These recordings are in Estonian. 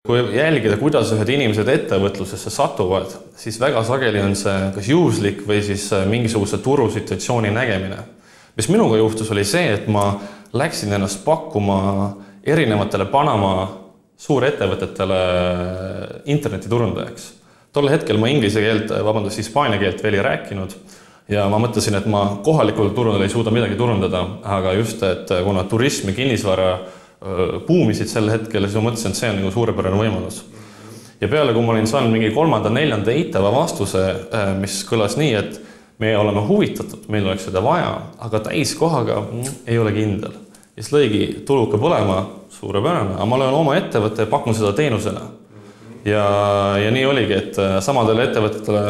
Kui jälgida, kuidas ühed inimesed ettevõtlusesse satuvad, siis väga sageli on see kas juhuslik või siis mingisuguse turusituatsiooni nägemine. Mis minuga juhtus oli see, et ma läksin ennast pakkuma erinevatele Panama suurettevõtetele internetiturundajaks. Tol hetkel ma hispaania keelt veel ei rääkinud ja ma mõtlesin, et ma kohalikul turundil ei suuda midagi turundada, aga just, et kuna turism ja kinnisvara buumisid sel hetkel, siis ma mõtlesin, et see on nagu suurepärane võimalus. Ja peale, kui ma olin saanud mingi 3.–4. eitava vastuse, mis kõlas nii, et me oleme huvitatud, meil oleks seda vaja, aga täiskohaga ei ole kindel. Ja siis lõigi tuluka põlema, suurepärane, aga ma olen oma ettevõtte ja pakun seda teenusena. Ja nii oligi, et samadele ettevõtetele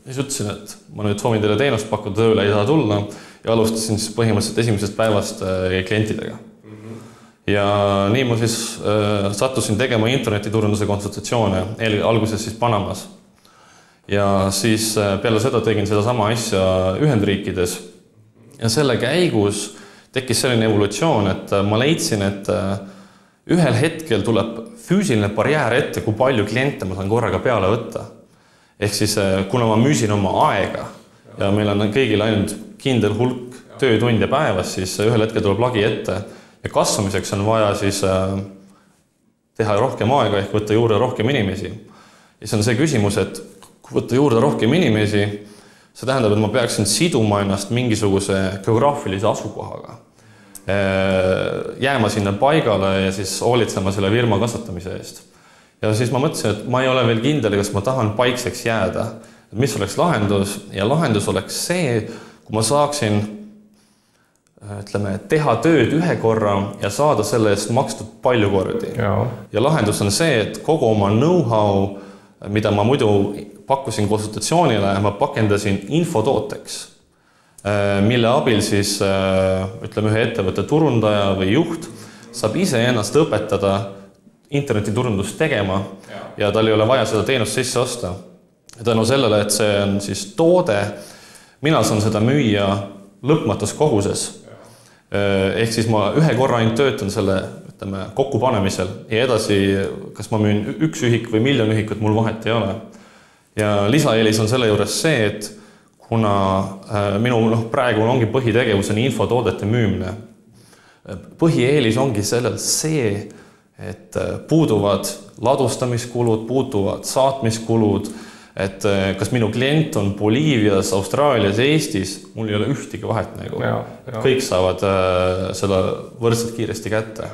siis ütlesin, et ma nüüd soovin teile teenust pakkuda, tööle ei saa tulla ja alustasin siis põhimõtteliselt esimesest päevast klientidega. Ja nii ma siis sattusin tegema internetiturunduse konsultatsioone, alguses siis Panamas. Ja siis peale seda tegin seda sama asja Ühendriikides. Ja selle käigus tekkis selline evolutsioon, et ma leidsin, et ühel hetkel tuleb füüsiline barjäär ette, kui palju kliente ma saan korraga peale võtta. Ehk siis, kuna ma müüsin oma aega ja meil on kõigil ainult kindel hulk töötunde päevas, siis ühel hetkel tuleb lagi ette. Ja kasvamiseks on vaja siis teha rohkem aega ehk võtta juurde rohkem inimesi. Ja see on see küsimus, et kui võtta juurde rohkem inimesi, see tähendab, et ma peaksin siduma ennast mingisuguse geograafilise asukohaga. Jääma sinna paigale ja siis hoolitsema selle firma kasvatamise eest. Ja siis ma mõtlesin, et ma ei ole veel kindel, kas ma tahan paikseks jääda. Mis oleks lahendus? Ja lahendus oleks see, kui ma saaksin teha tööd ühe korra ja saada selle eest makstud palju kordi. Ja lahendus on see, et kogu oma know-how, mida ma muidu pakkusin konsultatsioonile, ma pakendasin infotooteks, mille abil siis ühe ettevõtte turundaja või juht saab ise ennast õpetada internetiturundust tegema ja tal ei ole vaja seda teenust sisse osta. Ja tänu sellele, et see on siis toode, mina saan seda müüa lõpmatus koguses. Ehk siis ma ühe korra ainult töötan selle kokkupanemisel ja edasi, kas ma müün 1 ühik või 1 miljon ühikut, mul vahet ei ole. Ja lisaeelis on selle juures see, et kuna minu praegu ongi põhitegevus on infotoodete müümine, põhieelis ongi sellel see, et puuduvad ladustamiskulud, puuduvad saatmiskulud, et kas minu klient on Boliivias, Austraalias, Eestis, mul ei ole ühtegi vahet. Kõik saavad seda võrdselt kiiresti kätte.